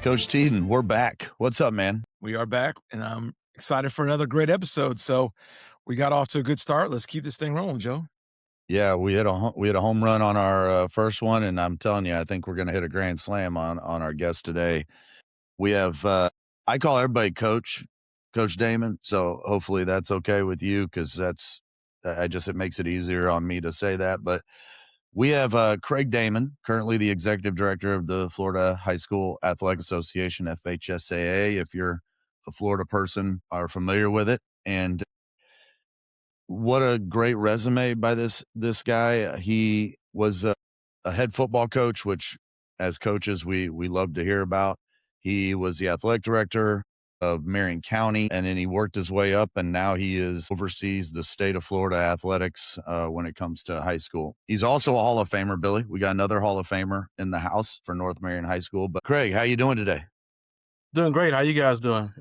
Coach Teeden, we're back. What's up, man? We are back, and I'm excited for another great episode. So we got off to a good start. Let's keep this thing rolling, Joe. Yeah, we had a home run on our first one, and I'm telling you, I think we're going to hit a grand slam on our guest today. We have I call everybody Coach Damon. So hopefully that's okay with you, because it makes it easier on me to say that. But we have Craig Damon, currently the executive director of the Florida High School Athletic Association, FHSAA. If you're a Florida person, are familiar with it, and what a great resume by this guy. He was a head football coach, which as coaches we love to hear about. He was the athletic director of Marion County, and then he worked his way up, and now he oversees the state of Florida athletics when it comes to high school. He's also a Hall of Famer, Billy. We got another Hall of Famer in the house for North Marion High School. But Craig, how you doing today? Doing great. How you guys doing?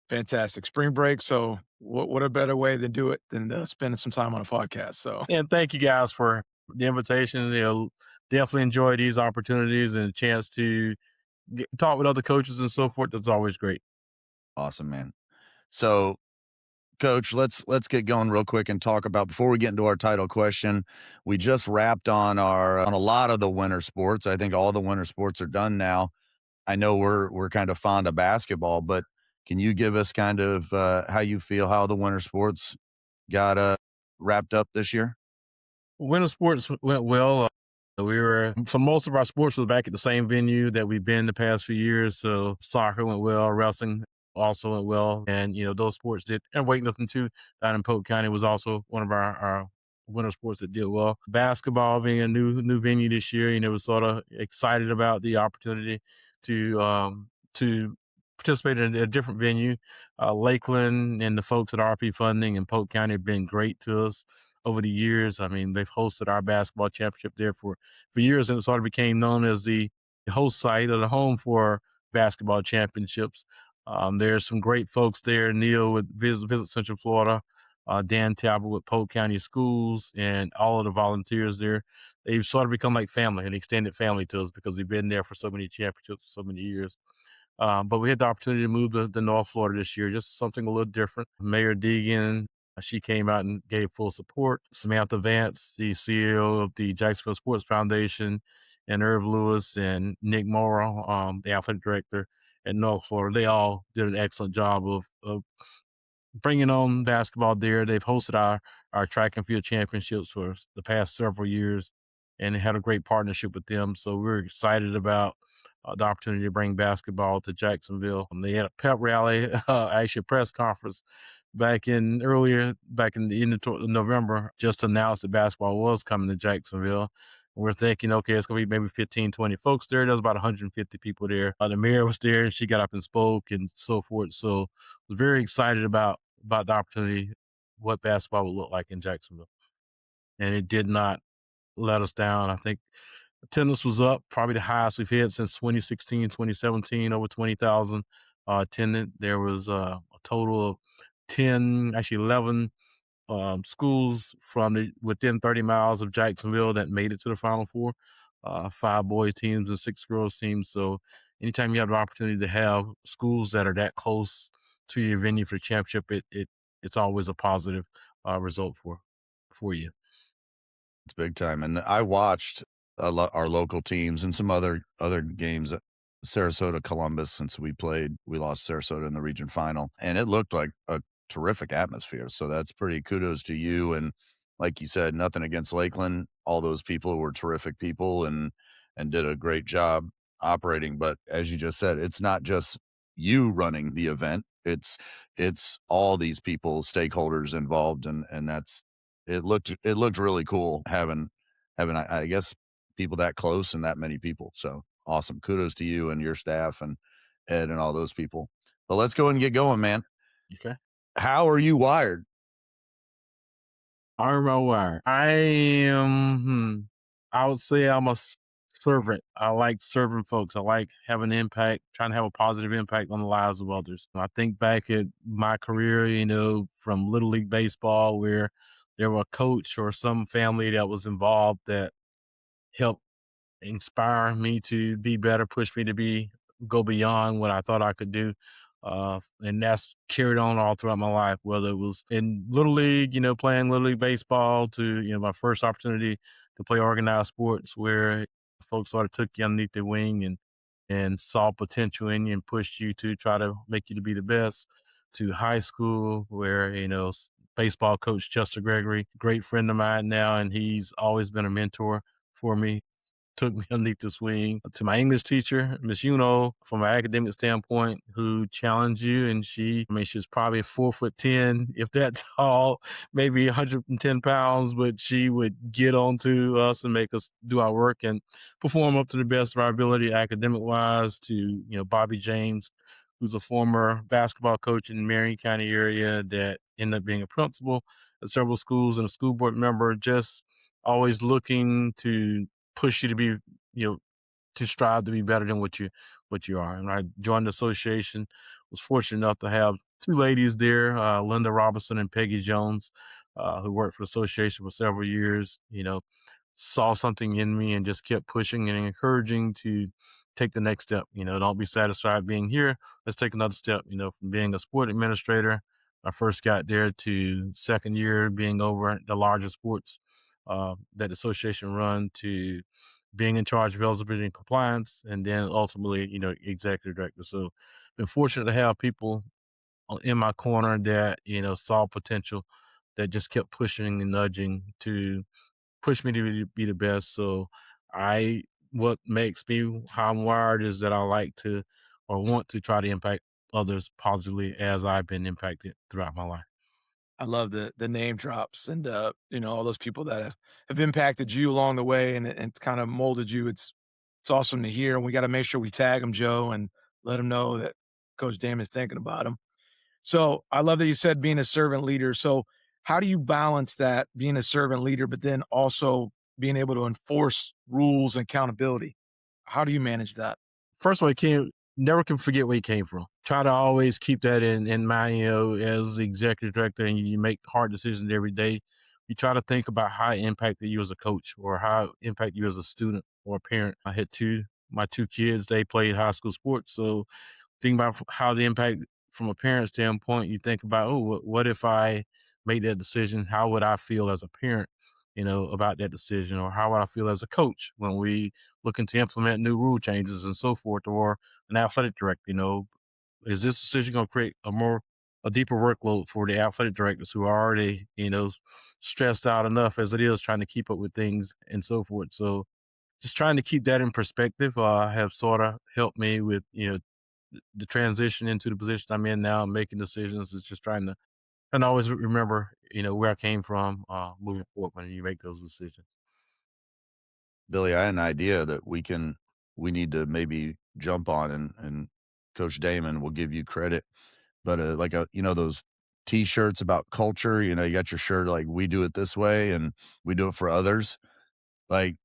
Fantastic. Spring break. So what a better way to do it than spending some time on a podcast. So And thank you guys for the invitation. Definitely enjoy these opportunities and a chance to talk with other coaches and so forth. That's always great. Awesome, man. So Coach, let's get going real quick and talk about, before we get into our title question. We just wrapped on a lot of the winter sports. I think all the winter sports are done now. I know we're kind of fond of basketball, but can you give us kind of how you feel how the winter sports got wrapped up this year? Winter sports went well. So most of our sports was back at the same venue that we've been the past few years. So soccer went well, wrestling also went well. And, those sports did, and weightlifting too, down in Polk County was also one of our winter sports that did well. Basketball being a new venue this year, was sort of excited about the opportunity to participate in a different venue. Lakeland and the folks at RP Funding and Polk County have been great to us over the years. I mean, they've hosted our basketball championship there for years, and it sort of became known as the host site or the home for basketball championships. There's some great folks there. Neil with Visit Central Florida, Dan Talbot with Polk County Schools, and all of the volunteers there. They've sort of become like family, an extended family to us, because we've been there for so many championships, for so many years. But we had the opportunity to move to North Florida this year, just something a little different. Mayor Deegan, she came out and gave full support. Samantha Vance, the CEO of the Jacksonville Sports Foundation, and Irv Lewis and Nick Morrow, the athletic director at North Florida, they all did an excellent job of bringing on basketball there. They've hosted our track and field championships for the past several years and had a great partnership with them. So we're excited about the opportunity to bring basketball to Jacksonville. They had a pep rally, actually a press conference back in the end of November, just announced that basketball was coming to Jacksonville. We're thinking, okay, it's going to be maybe 15, 20 folks there. There's about 150 people there. The mayor was there, and she got up and spoke and so forth. So I was very excited about the opportunity, what basketball would look like in Jacksonville. And it did not let us down. I think attendance was up, probably the highest we've had since 2016, 2017, over 20,000 attended. There was a total of 11 schools from within 30 miles of Jacksonville that made it to the Final Four, 5 boys teams and 6 girls teams. So anytime you have the opportunity to have schools that are that close to your venue for the championship, it's always a positive result for you. It's big time. And I watched our local teams and some other games. Sarasota, Columbus, since we lost Sarasota in the region final, and it looked like a terrific atmosphere. So that's pretty kudos to you. And like you said, nothing against Lakeland. All those people were terrific people and did a great job operating. But as you just said, it's not just you running the event. It's all these people, stakeholders involved, and it looked really cool having I guess people that close and that many people. So awesome. Kudos to you and your staff and Ed and all those people. But let's go and get going, man. Okay. How are you wired? I am, I would say I'm a servant. I like serving folks. I like having an impact, trying to have a positive impact on the lives of others. I think back at my career, from Little League Baseball, where there were a coach or some family that was involved that helped inspire me to be better, push me to be go beyond what I thought I could do. And that's carried on all throughout my life, whether it was in Little League, playing Little League baseball to, my first opportunity to play organized sports where folks sort of took you underneath their wing and saw potential in you and pushed you to try to make you to be the best, to high school where, baseball coach Chester Gregory, great friend of mine now, and he's always been a mentor for me, took me underneath the swing, to my English teacher, Miss Uno, from an academic standpoint, who challenged you. And she's probably 4'10", if that tall, maybe 110 pounds, but she would get on to us and make us do our work and perform up to the best of our ability academic wise. To, Bobby James, who's a former basketball coach in the Marion County area that ended up being a principal at several schools and a school board member, just always looking to push you to be, to strive to be better than what you are. And I joined the association, was fortunate enough to have two ladies there, Linda Robinson and Peggy Jones, who worked for the association for several years, saw something in me and just kept pushing and encouraging to take the next step. Don't be satisfied being here. Let's take another step, from being a sport administrator. I first got there to second year being over the larger sports that the association run, to being in charge of eligibility and compliance, and then ultimately, executive director. So been fortunate to have people in my corner that, saw potential, that just kept pushing and nudging to push me to be the best. So what makes me how I'm wired is that I like to, or want to try to impact others positively as I've been impacted throughout my life. I love the name drops and, all those people that have impacted you along the way and kind of molded you. It's awesome to hear, and we gotta make sure we tag them, Joe, and let them know that Coach Damon's thinking about them. So, I love that you said being a servant leader. So, how do you balance that, being a servant leader, but then also being able to enforce rules and accountability? How do you manage that? First of all, you can't never can forget where you came from. Try to always keep that in mind, as the executive director, and you make hard decisions every day. You try to think about how it impacted you as a coach, or how it impacted you as a student or a parent. I had my two kids, they played high school sports. So think about how the impact from a parent standpoint. You think about, oh, what if I made that decision? How would I feel as a parent, about that decision? Or how would I feel as a coach when we looking to implement new rule changes and so forth? Or an athletic director, is this decision going to create a deeper workload for the athletic directors who are already, stressed out enough as it is trying to keep up with things and so forth? So just trying to keep that in perspective have sort of helped me with, the transition into the position I'm in now, making decisions. Is just trying to, and always remember, where I came from, moving forward when you make those decisions. Billy, I had an idea that we need to maybe jump on, and Coach Damon will give you credit. But like those T-shirts about culture. You got your shirt like we do it this way, and we do it for others. Like,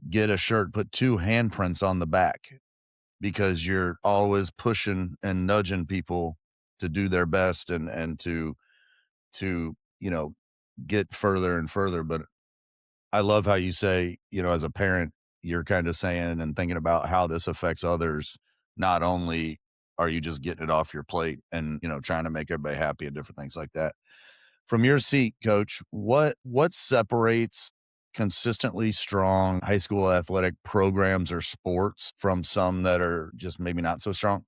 get a shirt, put two handprints on the back, because you're always pushing and nudging people to do their best and to get further and further. But I love how you say, as a parent, you're kind of saying and thinking about how this affects others. Not only are you just getting it off your plate and, trying to make everybody happy and different things like that. From your seat, coach, what separates consistently strong high school athletic programs or sports from some that are just maybe not so strong?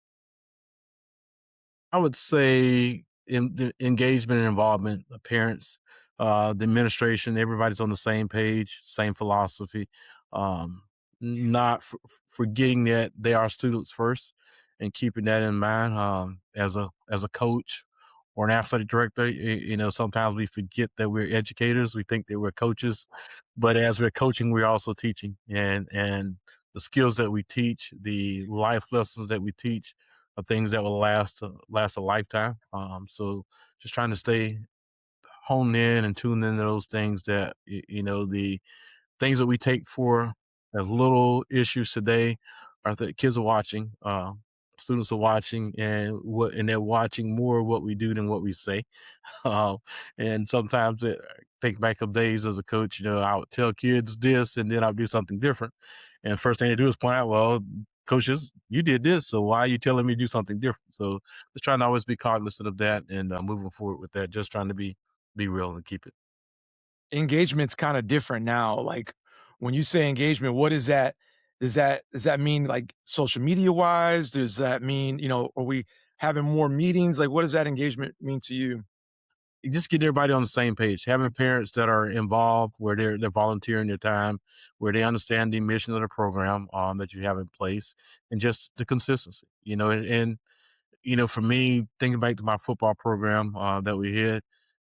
I would say in the engagement and involvement of parents, the administration, everybody's on the same page, same philosophy. Not forgetting that they are students first, and keeping that in mind. As a coach or an athletic director, sometimes we forget that we're educators. We think that we're coaches, but as we're coaching, we're also teaching, and the skills that we teach, the life lessons that we teach, are things that will last a lifetime. So just trying to stay honed in and tuned into those things that the things that we take for as little issues today are that kids are watching, students are watching, and they're watching more of what we do than what we say. Uh, and sometimes think back of days as a coach, I would tell kids this and then I'll do something different. And first thing they do is point out, well, coaches, you did this, so why are you telling me to do something different? So just trying to always be cognizant of that and moving forward with that. Just trying to be real and keep it. Engagement's kinda different now, like, when you say engagement, what is that? Does that mean, like, social media wise? Does that mean, are we having more meetings? Like, what does that engagement mean to you? Just get everybody on the same page. Having parents that are involved, where they're volunteering their time, where they understand the mission of the program that you have in place, and just the consistency. For me, thinking back to my football program that we had,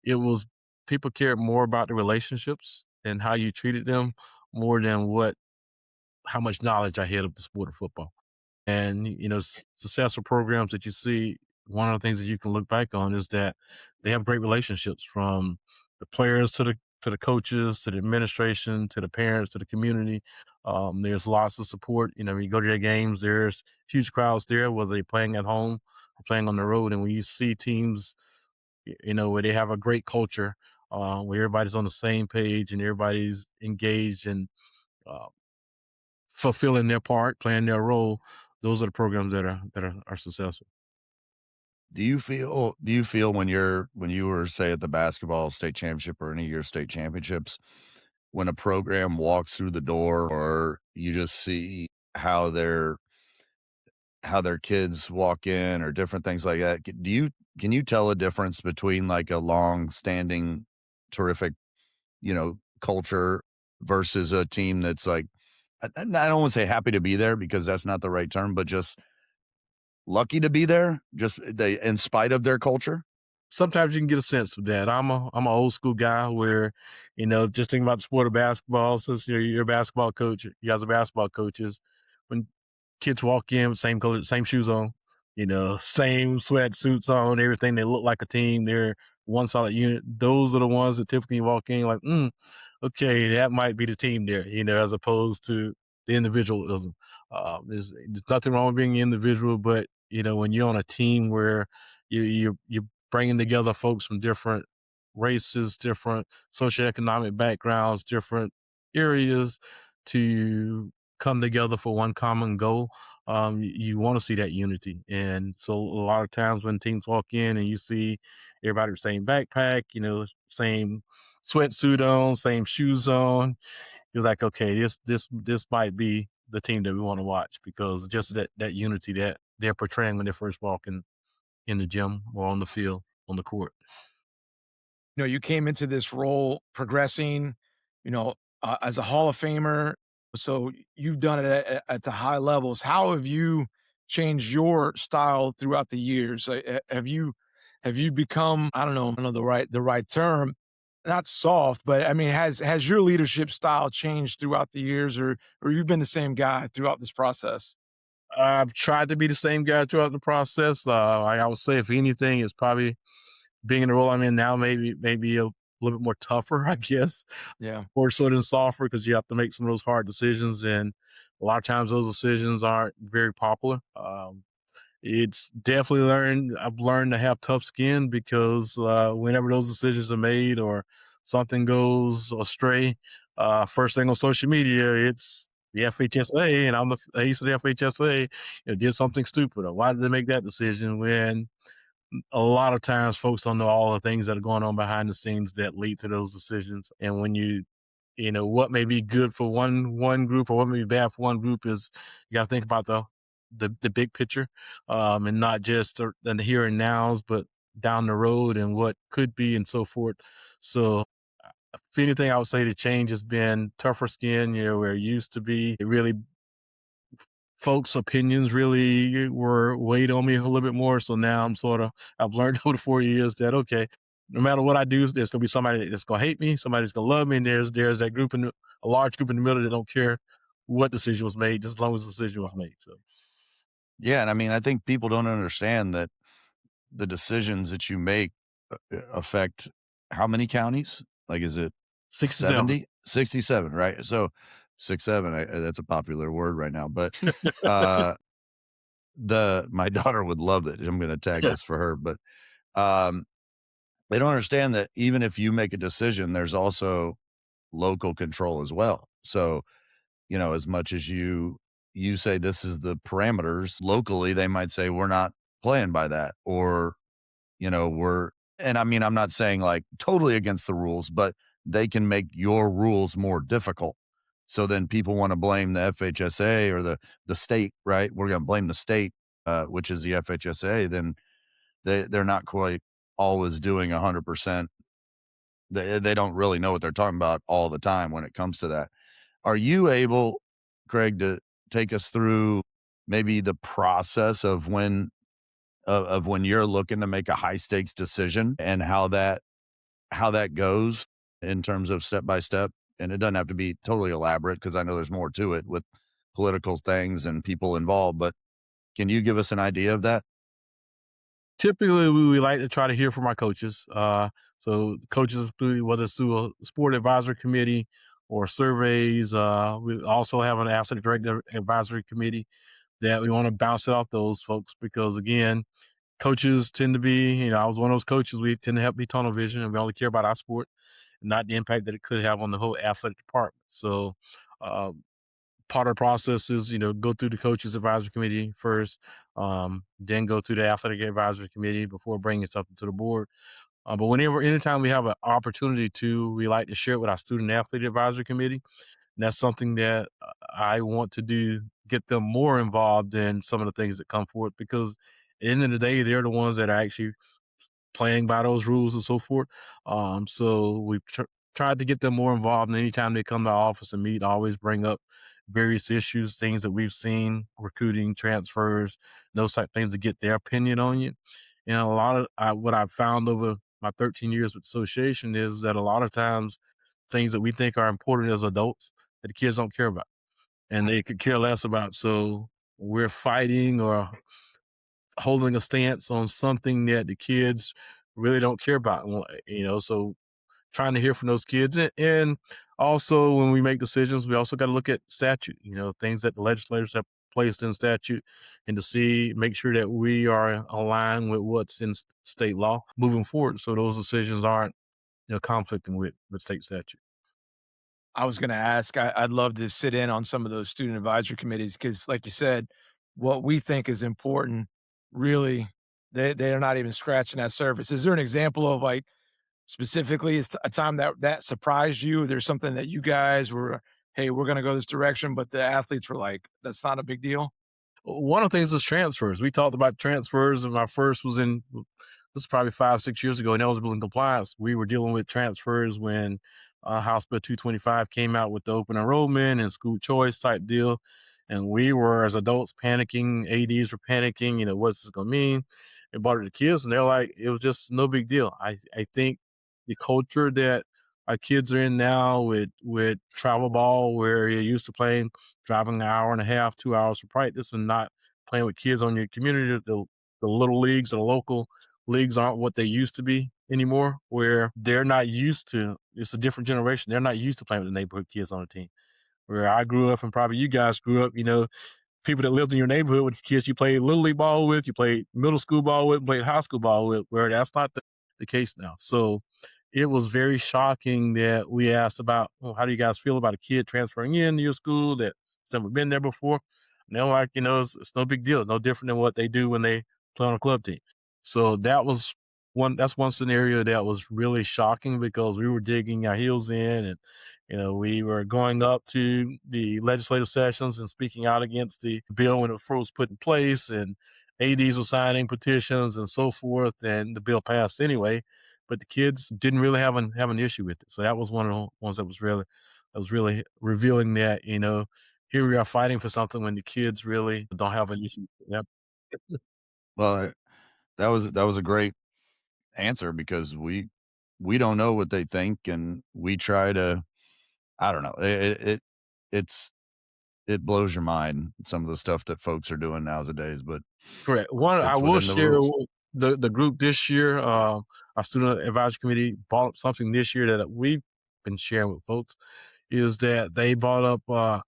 it was people cared more about the relationships and how you treated them more than how much knowledge I had of the sport of football. And, successful programs that you see, one of the things that you can look back on is that they have great relationships from the players to the coaches, to the administration, to the parents, to the community. There's lots of support. When you go to their games, there's huge crowds there, whether they're playing at home or playing on the road. And when you see teams, where they have a great culture, where everybody's on the same page and everybody's engaged and uh, fulfilling their part, playing their role, those are the programs that are successful. Do you feel when you were, say, at the basketball state championship or any of your state championships, when a program walks through the door or you just see how their kids walk in or different things like that, can you tell a difference between, like, a long-standing, terrific, culture versus a team that's, like, I don't wanna say happy to be there because that's not the right term, but just lucky to be there, just they in spite of their culture? Sometimes you can get a sense of that. I'm an old school guy where, just thinking about the sport of basketball, since you're a basketball coach, you guys are basketball coaches. When kids walk in with same color, same shoes on, same sweatsuits on, everything, they look like a team. They're one solid unit. Those are the ones that typically walk in like, okay, that might be the team there, as opposed to the individualism. There's nothing wrong with being an individual, but when you're on a team where you bringing together folks from different races, different socioeconomic backgrounds, different areas to come together for one common goal. You want to see that unity. And so a lot of times when teams walk in and you see everybody with the same backpack, same sweatsuit on, same shoes on, you're like, okay, this might be the team that we want to watch because just that unity that they're portraying when they first walk in the gym or on the field, on the court. You came into this role progressing, as a Hall of Famer. So you've done it at the high levels. How have you changed your style throughout the years? Have you become, I don't know the right term, not soft, but I mean, has your leadership style changed throughout the years, or you've been the same guy throughout this process? I've tried to be the same guy throughout the process. I would say, if anything, it's probably being in the role I'm in now, maybe a little bit more tougher, I guess, Yeah. more so than softer because you have to make some of those hard decisions, and a lot of times those decisions aren't very popular. It's definitely learned. I've learned to have tough skin because whenever those decisions are made or something goes astray, first thing on social media, it's the FHSA, and I'm the ace of the FHSA. Did something stupid, or why did they make that decision? When a lot of times folks don't know all the things that are going on behind the scenes that lead to those decisions. And when what may be good for one group or what may be bad for one group is you got to think about the big picture, and not just the here and nows, but down the road and what could be and so forth. So if anything, I would say the change has been tougher skin. Where it used to be, it really folks' opinions really were weighed on me a little bit more. So now I've learned over the 4 years that, okay, no matter what I do, there's going to be somebody that's going to hate me, somebody's going to love me. And there's that group a large group in the middle that don't care what decision was made, just as long as the decision was made. So Yeah, and I mean, I think people don't understand that the decisions that you make affect how many counties? Like, is it 67. 70? 67, right? So 6, 7, that's a popular word right now, but, uh, my daughter would love it. I'm gonna tag this for her, but, um, they don't understand that even if you make a decision, there's also local control as well. So, as much as you you say this is the parameters. Locally, they might say, "We're not playing by that," or, we're and I mean, I'm not saying, like, totally against the rules, but they can make your rules more difficult. So then people wanna blame the FHSA or the state, right? We're gonna blame the state, which is the FHSA, then they're not quite always doing 100%. They don't really know what they're talking about all the time when it comes to that. Are you able, Craig, to take us through maybe the process of when you're looking to make a high stakes decision and how that goes in terms of step by step? And it doesn't have to be totally elaborate because I know there's more to it with political things and people involved, but can you give us an idea of that? Typically, we like to try to hear from our coaches. So coaches, whether it's through a sport advisory committee or surveys, we also have an athletic director advisory committee that we want to bounce it off those folks because, again, coaches tend to be, I was one of those coaches. We tend to have be tunnel vision, and we only care about our sport, and not the impact that it could have on the whole athletic department. So, uh, part of the process is, go through the coaches advisory committee first, then go to the athletic advisory committee before bringing something to the board. But anytime we have an opportunity to, we like to share it with our student athlete advisory committee. And that's something that I want to do, get them more involved in some of the things that come forth because at the end of the day, they're the ones that are actually playing by those rules and so forth. So we've tried to get them more involved. And anytime they come to our office and meet, I always bring up various issues, things that we've seen, recruiting, transfers, those type of things to get their opinion on you. And a lot of what I've found over my 13 years with association is that a lot of times things that we think are important as adults that the kids don't care about and they could care less about. So we're fighting or holding a stance on something that the kids really don't care about. So trying to hear from those kids. And also, when we make decisions, we also got to look at statute, things that the legislators have placed in statute and to make sure that we are aligned with what's in state law moving forward. So those decisions aren't, conflicting with state statute. I was gonna ask, I'd love to sit in on some of those student advisory committees because, like you said, what we think is important, really, they're not even scratching that surface. Is there an example of, like, specifically is a time that surprised you? There's something that you guys were, "Hey, we're gonna go this direction," but the athletes were like, "That's not a big deal?" One of the things was transfers. We talked about transfers, and my first was this is probably 5, 6 years ago, and eligible in compliance. We were dealing with transfers when House Bill 225 came out with the open enrollment and school choice type deal. And we were, as adults, panicking. ADs were panicking. What's this going to mean? It brought it to kids, and they're like, it was just no big deal. I think the culture that our kids are in now with travel ball, where you're used to playing, driving an hour and a half, 2 hours for practice, and not playing with kids on your community. The little leagues, the local leagues aren't what they used to be anymore, where they're not used to. It's a different generation. They're not used to playing with the neighborhood kids on the team. Where I grew up, and probably you guys grew up, people that lived in your neighborhood with the kids you played little league ball with, you played middle school ball with, played high school ball with, where that's not the case now. So it was very shocking that we asked about, well, how do you guys feel about a kid transferring into your school that's never been there before? And they're like, it's no big deal. It's no different than what they do when they play on a club team. So that's one scenario that was really shocking because we were digging our heels in and we were going up to the legislative sessions and speaking out against the bill when it first was put in place, and ADs were signing petitions and so forth, and the bill passed anyway. But the kids didn't really have an issue with it. So that was one of the ones that was really revealing that here we are fighting for something when the kids really don't have an issue. Yep. Well, that was a great answer because we don't know what they think, and we try to. I don't know. It's it blows your mind some of the stuff that folks are doing nowadays, but Correct. One, I it's will within the share rules. the group this year. Our student advisory committee brought up something this year that we've been sharing with folks is that they brought up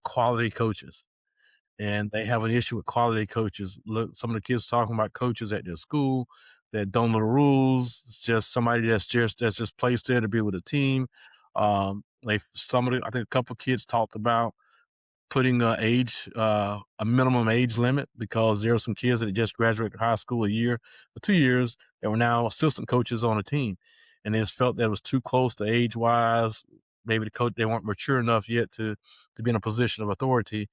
quality coaches, and they have an issue with quality coaches. Look, some of the kids talking about coaches at their school that don't know the rules. It's just somebody that's just placed there to be with a team. I think a couple of kids talked about putting a minimum age limit, because there are some kids that just graduated high school a year or 2 years that were now assistant coaches on a team, and they just felt that it was too close to age wise. Maybe the coach, they weren't mature enough yet to be in a position of authority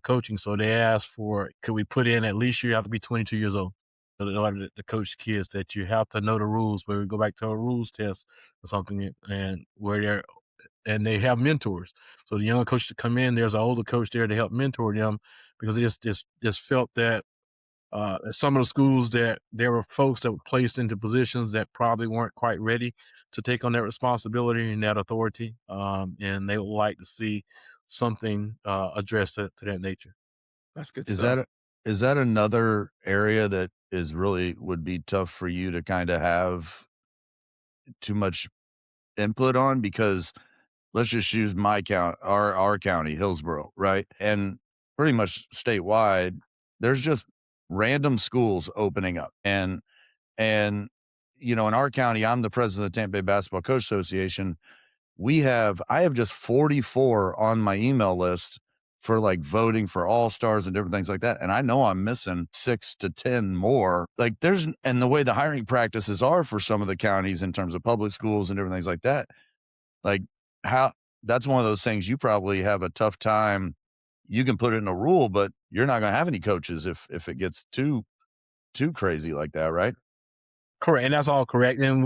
coaching. So they asked for, could we put in at least you have to be 22 years old in order to coach kids, that you have to know the rules, where we go back to a rules test or something, and they have mentors. So the young coach to come in, there's an older coach there to help mentor them, because they just felt that some of the schools, that there were folks that were placed into positions that probably weren't quite ready to take on that responsibility and that authority, and they would like to see something addressed to that nature. That's good Is stuff. is that another area that is really would be tough for you to kinda have too much input on? Because let's just use my our county, Hillsborough, right? And pretty much statewide, there's just random schools opening up. And in our county, I'm the president of the Tampa Bay Basketball Coach Association. I have just 44 on my email list for like voting for all-stars and different things like that. And I know I'm missing 6 to 10 more. Like and the way the hiring practices are for some of the counties in terms of public schools and different things like that, like how that's one of those things you probably have a tough time. You can put it in a rule, but you're not going to have any coaches if it gets too crazy like that, right? Correct, and that's all correct. And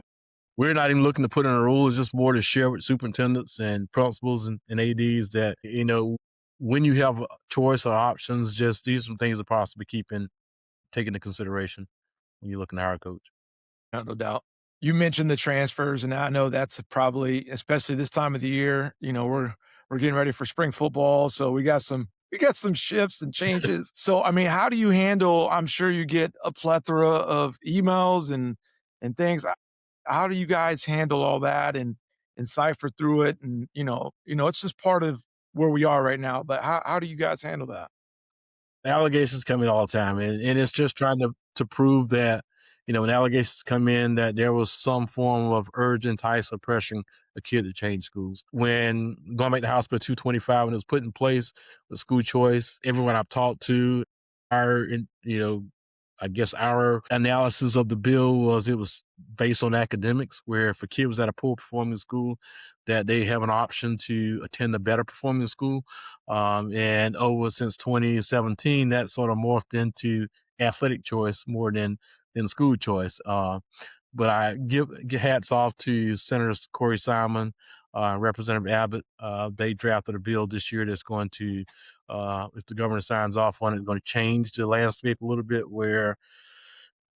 we're not even looking to put in a rule. It's just more to share with superintendents and principals and ADs that, when you have a choice or options, just these are some things to possibly take into consideration when you're looking to hire a coach. No doubt. You mentioned the transfers, and I know that's probably, especially this time of the year, we're getting ready for spring football, so we got some shifts and changes. So, I mean, how do you handle, I'm sure you get a plethora of emails and things. How do you guys handle all that and cipher through it? And, it's just part of where we are right now, but how do you guys handle that? Allegations come in all the time, and it's just trying to prove that, when allegations come in, that there was some form of urgent ice or pressuring a kid to change schools. When going back to House Bill 225, when it was put in place with school choice, everyone I've talked to, I guess our analysis of the bill was, it was based on academics, where if a kid was at a poor performing school, that they have an option to attend a better performing school. And since 2017, that sort of morphed into athletic choice more than school choice. But I give hats off to Senators Corey Simon, Representative Abbott. They drafted a bill this year that's going to, if the governor signs off on it, going to change the landscape a little bit, where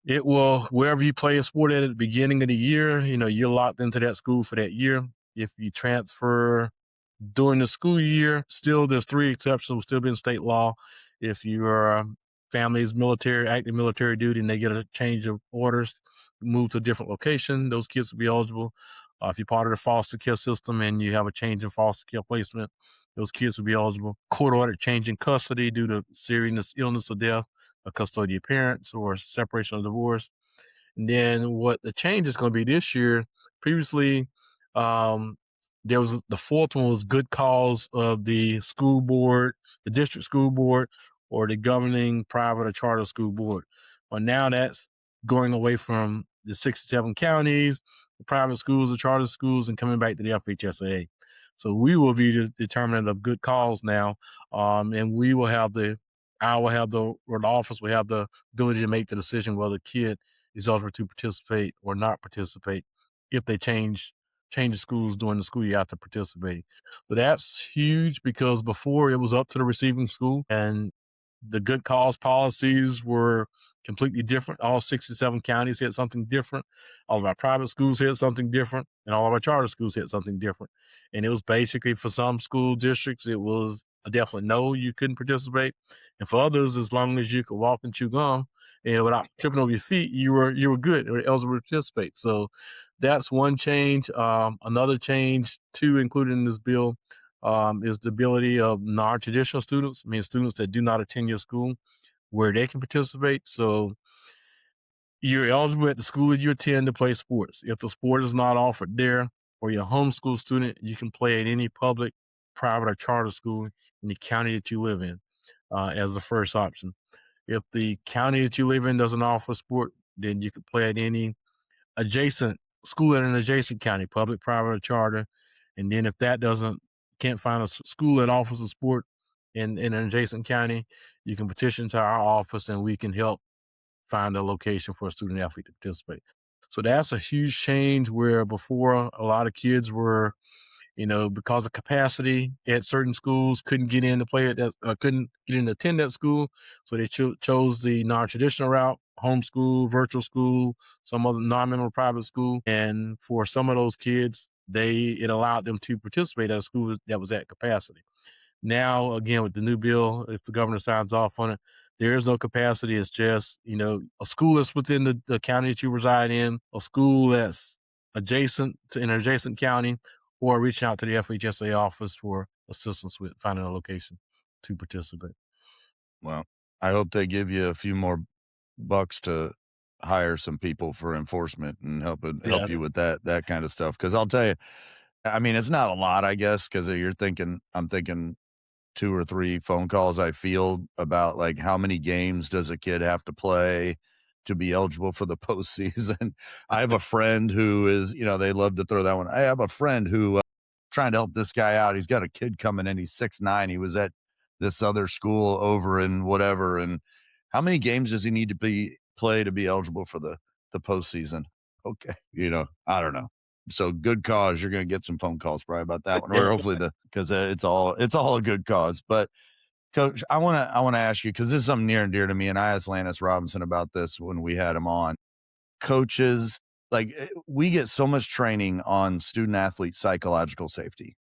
it will, wherever you play a sport at the beginning of the year, you're locked into that school for that year. If you transfer during the school year, still there's 3 exceptions, will still be in state law. If your family is active military duty, and they get a change of orders, move to a different location, those kids will be eligible. If you're part of the foster care system and you have a change in foster care placement, those kids will be eligible. Court order change in custody due to serious illness or death of custodial parents, or separation or divorce. And then what the change is going to be this year, previously, there was the 4th one was good cause of the school board, the district school board, or the governing private or charter school board. But now that's going away from the 67 counties, the private schools, the charter schools, and coming back to the FHSAA. So we will be the determinant of good cause now, and we will have the office will have the ability to make the decision whether the kid is eligible to participate or not participate, if they change the schools during the school year after participating. So that's huge, because before it was up to the receiving school, and the good cause policies were completely different. All 67 counties had something different. All of our private schools had something different, and all of our charter schools had something different. And it was basically, for some school districts, it was a definite no, you couldn't participate. And for others, as long as you could walk and chew gum and without tripping over your feet, you were good or eligible to participate. So that's one change. Another change, too, included in this bill, is the ability of non-traditional students, I mean students that do not attend your school, where they can participate. So you're eligible at the school that you attend to play sports. If the sport is not offered there, or you're a homeschool student, you can play at any public private or charter school in the county that you live in as the first option. If the county that you live in doesn't offer sport, then you could play at any adjacent school in an adjacent county, public, private, or charter. And then if that doesn't, can't find a school that offers a sport in an adjacent county, you can petition to our office and we can help find a location for a student athlete to participate. So that's a huge change where before a lot of kids were, because of capacity at certain schools, couldn't get in to play at that, couldn't get in to attend that school. So they chose the non-traditional route, homeschool, virtual school, some other non-member private school. And for some of those kids, it allowed them to participate at a school that was at capacity. Now, again, with the new bill, if the governor signs off on it, there is no capacity. It's just, a school that's within the county that you reside in, a school that's adjacent to an adjacent county, or reaching out to the FHSA office for assistance with finding a location to participate. Well, I hope they give you a few more bucks to hire some people for enforcement and help Yes. you with that kind of stuff. Because I'll tell you, I mean, it's not a lot, I guess, because I'm thinking 2 or 3 phone calls I field about, like, how many games does a kid have to play to be eligible for the postseason. I have a friend who is, they love to throw that one. I have a friend who trying to help this guy out. He's got a kid coming in. He's 6'9". He was at this other school over in whatever. And how many games does he need to play to be eligible for the postseason? Okay. I don't know. So good cause. You're going to get some phone calls probably about that one, or hopefully because it's all a good cause. But Coach, I want to ask you, because this is something near and dear to me. And I asked Lannis Robinson about this when we had him on. Coaches, like, we get so much training on student athlete psychological safety.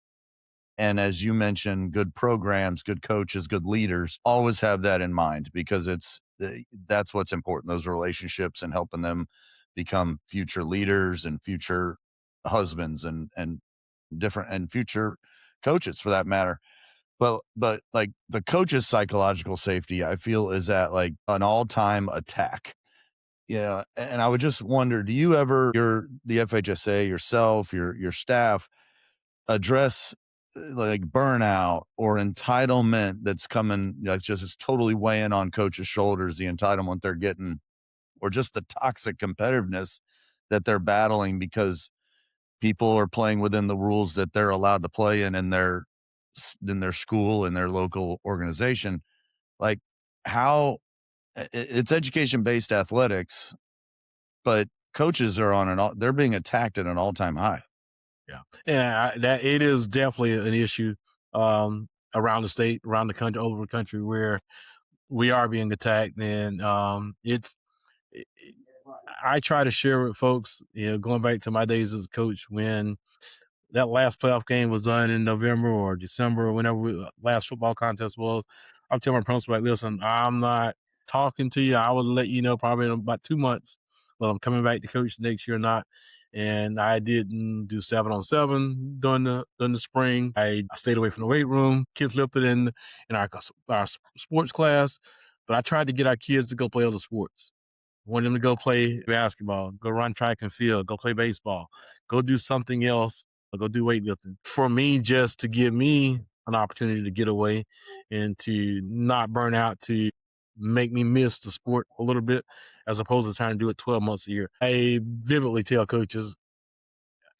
And as you mentioned, good programs, good coaches, good leaders always have that in mind, because that's what's important, those relationships and helping them become future leaders and future husbands and different and future coaches for that matter. But like the coach's psychological safety, I feel, is at like an all-time attack. Yeah. And I would just wonder, do you ever, the FHSA, yourself, your staff, address like burnout or entitlement that's coming, like, just is totally weighing on coaches' shoulders, the entitlement they're getting, or just the toxic competitiveness that they're battling because people are playing within the rules that they're allowed to play in their school, in their local organization? Like, how it's education-based athletics, but coaches are they're being attacked at an all-time high. Yeah. And that it is definitely an issue around the state, around the country, over the country, where we are being attacked. And I try to share with folks, going back to my days as a coach, when that last playoff game was done in November or December, or whenever last football contest was, I'm telling my principal, like, listen, I'm not talking to you. I will let you know probably in about 2 months whether I'm coming back to coach next year or not. And I didn't do 7-on-7 during the spring. I stayed away from the weight room. Kids lifted in our sports class, but I tried to get our kids to go play other sports. Want them to go play basketball, go run track and field, go play baseball, go do something else, or go do weightlifting. For me, just to give me an opportunity to get away and to not burn out, to make me miss the sport a little bit, as opposed to trying to do it 12 months a year. I vividly tell coaches,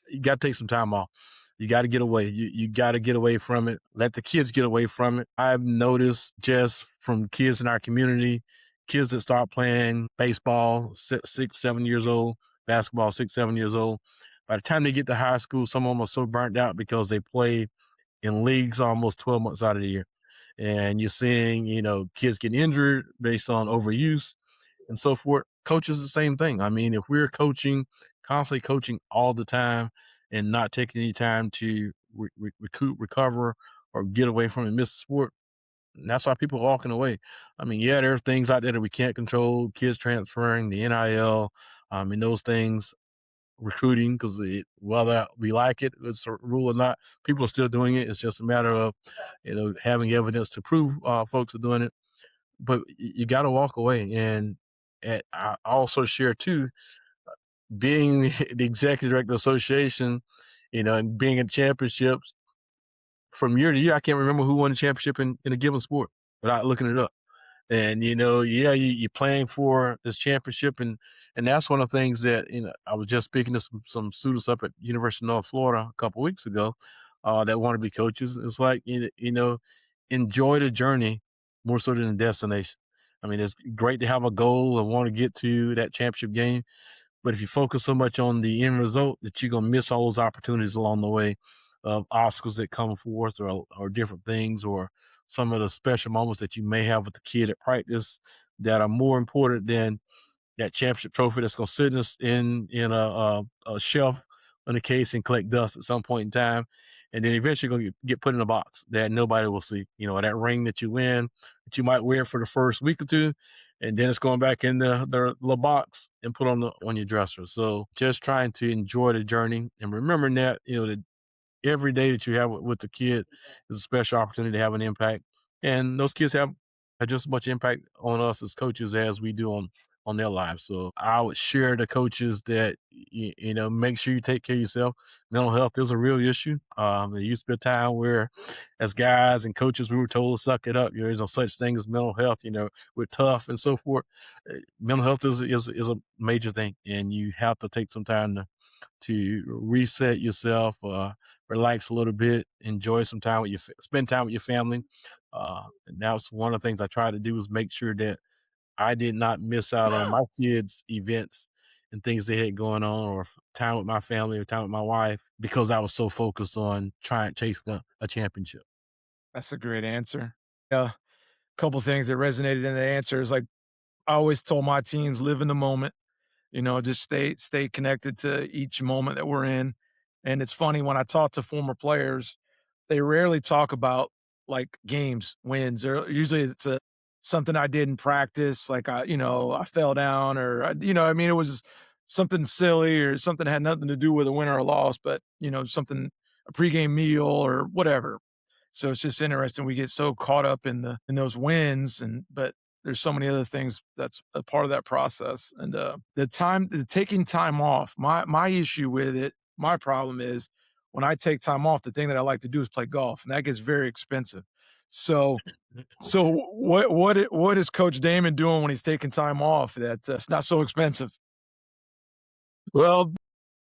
you got to take some time off. You got to get away. You got to get away from it. Let the kids get away from it. I've noticed just from kids in our community, kids that start playing baseball, 6, 7 years old, basketball, 6, 7 years old. By the time they get to high school, some of them are so burnt out because they play in leagues almost 12 months out of the year. And you're seeing, kids get injured based on overuse and so forth. Coaches, the same thing. I mean, if we're constantly coaching all the time and not taking any time to recoup, recover, or get away from it, miss the sport, that's why people are walking away. I mean, yeah, there are things out there that we can't control, kids transferring, the NIL, and those things, recruiting, because whether we like it, it's a rule or not, people are still doing it. It's just a matter of, having evidence to prove folks are doing it. But you got to walk away. And I also share too, being the executive director of the association, and being in championships, from year to year, I can't remember who won the championship in a given sport without looking it up. And, you're playing for this championship. And that's one of the things that, I was just speaking to some students up at University of North Florida a couple of weeks ago that want to be coaches. It's like, enjoy the journey more so than the destination. I mean, it's great to have a goal and want to get to that championship game. But if you focus so much on the end result that you're going to miss all those opportunities along the way of obstacles that come forth or different things or some of the special moments that you may have with the kid at practice that are more important than that championship trophy that's going to sit in a shelf in a case and collect dust at some point in time. And then eventually going to get put in a box that nobody will see, that ring that you win that you might wear for the first week or two. And then it's going back in the little box and put on your dresser. So just trying to enjoy the journey and remembering that, that every day that you have with the kid is a special opportunity to have an impact. And those kids have just as much impact on us as coaches as we do on their lives. So I would share the coaches that, make sure you take care of yourself. Mental health is a real issue. There used to be a time where as guys and coaches, we were told to suck it up. There's no such thing as mental health. We're tough and so forth. Mental health is a major thing. And you have to take some time to reset yourself, relax a little bit, enjoy some time with spend time with your family. And that was one of the things I tried to do was make sure that I did not miss out on my kids' events and things they had going on or time with my family or time with my wife because I was so focused on chasing a championship. That's a great answer. Yeah, a couple things that resonated in the answer is like I always told my teams, live in the moment. Just stay connected to each moment that we're in. And it's funny when I talk to former players, they rarely talk about like games, wins, or usually it's something I did in practice, like I fell down or I mean, it was something silly or something that had nothing to do with a win or a loss, but something a pregame meal or whatever. So it's just interesting. We get so caught up in those wins, but there's so many other things that's a part of that process. And the taking time off. My issue with it, my problem is when I take time off, the thing that I like to do is play golf, and that gets very expensive. So what is Coach Damon doing when he's taking time off that's not so expensive? Well,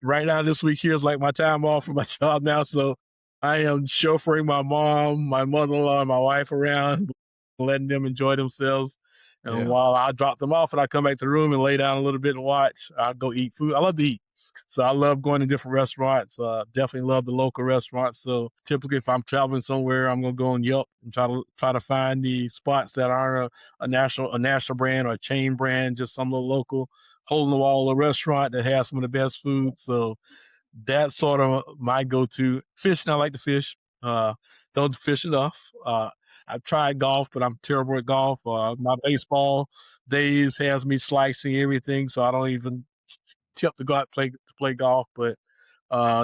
right now this week here is like my time off from my job now. So I am chauffeuring my mom, my mother-in-law, and my wife around, letting them enjoy themselves. And Yeah. while I drop them off and I come back to the room and lay down a little bit and watch, I'll go eat food. I love to eat. So I love going to different restaurants. Definitely love the local restaurants. So typically if I'm traveling somewhere, I'm going to go on Yelp and try to find the spots that aren't a national brand or a chain brand, just some little local hole in the wall restaurant that has some of the best food. So that's sort of my go-to. Fishing, I like to fish. Don't fish enough. I've tried golf, but I'm terrible at golf. My baseball days has me slicing everything, so I don't even tip to go out to play golf. But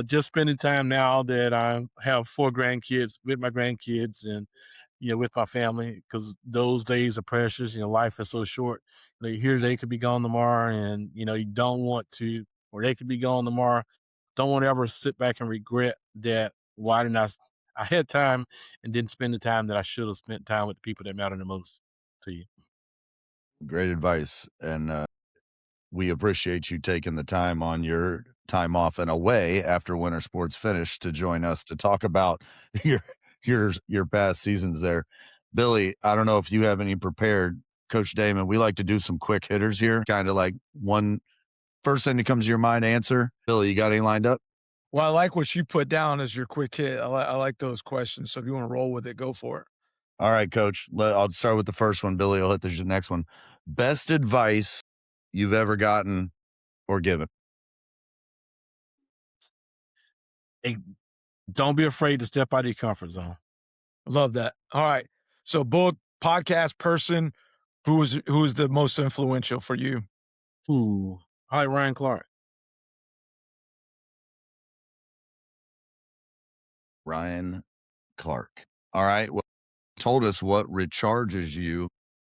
just spending time now that I have 4 grandkids with my grandkids and with my family, because those days are precious. Life is so short. You hear they could be gone tomorrow, and you don't want to, or they could be gone tomorrow. Don't want to ever sit back and regret that. Why didn't I had time and didn't spend the time that I should have spent time with the people that matter the most to you. Great advice. And we appreciate you taking the time on your time off and away after winter sports finished to join us to talk about your your past seasons there. Billy, I don't know if you have any prepared. Coach Damon, we like to do some quick hitters here, kind of like one first thing that comes to your mind answer. Billy, you got any lined up? Well, I like what you put down as your quick hit. I like those questions. So if you want to roll with it, go for it. All right, coach. I'll start with the first one. Billy, I'll hit the next one. Best advice you've ever gotten or given? Hey, don't be afraid to step out of your comfort zone. Love that. All right. So book podcast person who's the most influential for you? Ooh, I like Ryan Clark. Ryan Clark. All right. Well, told us what recharges you.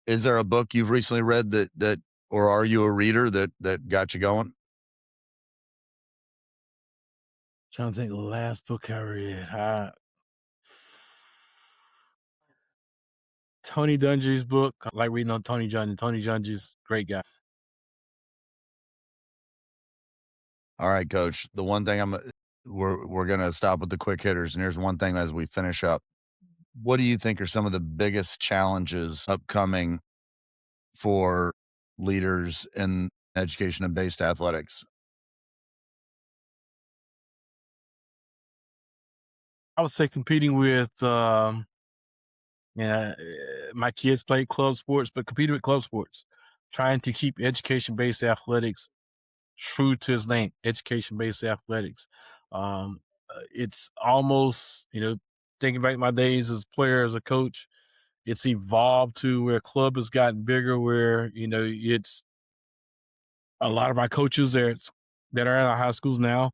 Is there a book you've recently read that or are you a reader that got you going? Trying to think of the last book I read. Tony Dungy's book. I like reading on Tony Dungy. Tony Dungy's great guy. All right, Coach. The one thing we're gonna stop with the quick hitters, and here's one thing as we finish up. What do you think are some of the biggest challenges upcoming for leaders in education and based athletics? I would say competing with, my kids played club sports, but competing with club sports, trying to keep education-based athletics true to its name, education-based athletics. It's almost, thinking back my days as a player, as a coach, it's evolved to where club has gotten bigger, where, it's a lot of my coaches that are in our high schools now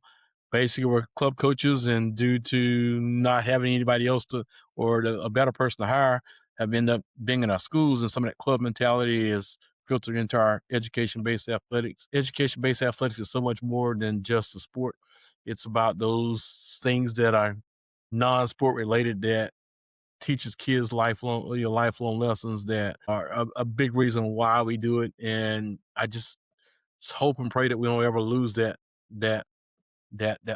basically were club coaches, and due to not having anybody else a better person to hire, have ended up being in our schools, and some of that club mentality is filtered into our education-based athletics. Education-based athletics is so much more than just a sport. It's about those things that are non-sport related that teaches kids lifelong lessons that are a big reason why we do it. And I just hope and pray that we don't ever lose that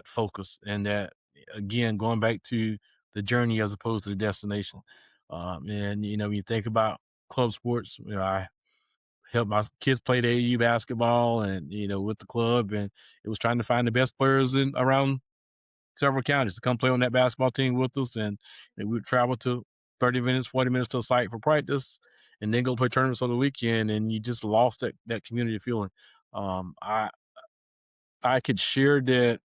focus, and that, again, going back to the journey as opposed to the destination. And when you think about club sports, I helped my kids play the AU basketball, and with the club, and it was trying to find the best players in around several counties to come play on that basketball team with us, and we would travel to 30 minutes, 40 minutes to a site for practice, and then go play tournaments on the weekend, and you just lost that community feeling. I could share that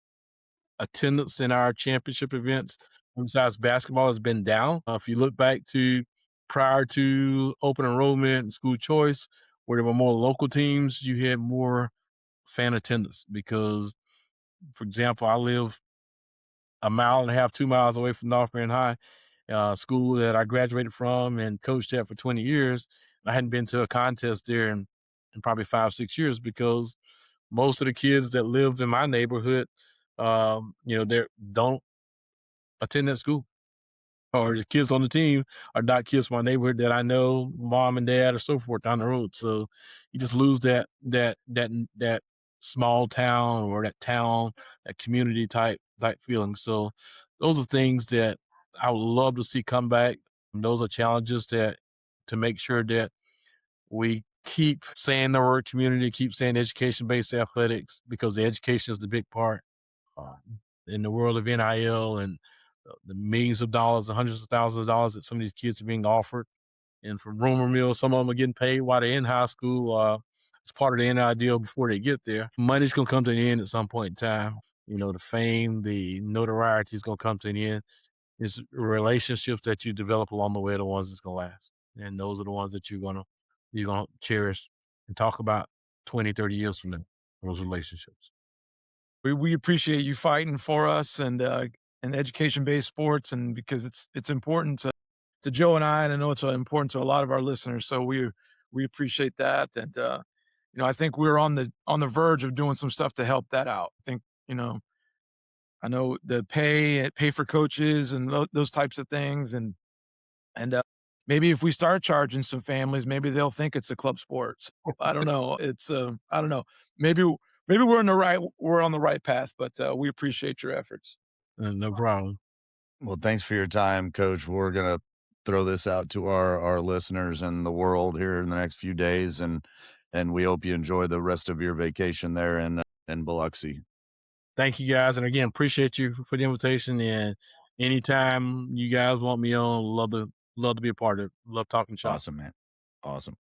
attendance in our championship events, besides basketball, has been down. If you look back to prior to open enrollment and school choice, where there were more local teams, you had more fan attendance because, for example, I live a mile and a half, 2 miles away from North Marion High, school that I graduated from and coached at for 20 years. I hadn't been to a contest there in probably 5, 6 years because most of the kids that lived in my neighborhood, they don't attend that school, or the kids on the team are not kids from my neighborhood that I know, mom and dad, or so forth down the road. So you just lose that small town, or that community type feeling. So those are things that I would love to see come back. And those are challenges to make sure that we keep saying the word community, keep saying education-based athletics, because the education is the big part. Uh, in the world of NIL and the millions of dollars, the hundreds of thousands of dollars that some of these kids are being offered, and from rumor mills, some of them are getting paid while they're in high school. It's part of the NIL deal before they get there. Money's gonna come to an end at some point in time. The fame, the notoriety is gonna come to an end. It's relationships that you develop along the way are the ones that's gonna last, and those are the ones that you're gonna cherish and talk about 20, 30 years from now. Those relationships. We appreciate you fighting for us and education-based sports, and because it's important to Joe and I know it's important to a lot of our listeners. So we appreciate that, and I think we're on the verge of doing some stuff to help that out. I think I know the pay for coaches and those types of things, and maybe if we start charging some families, maybe they'll think it's a club sport. So, I don't know. I don't know. Maybe we're on the right path, but we appreciate your efforts. No problem. Well, thanks for your time, Coach. We're gonna throw this out to our listeners and the world here in the next few days, and we hope you enjoy the rest of your vacation there in Biloxi. Thank you, guys, and again, appreciate you for the invitation. And anytime you guys want me on, love to be a part of it. Love talking shop. Awesome, man. Awesome.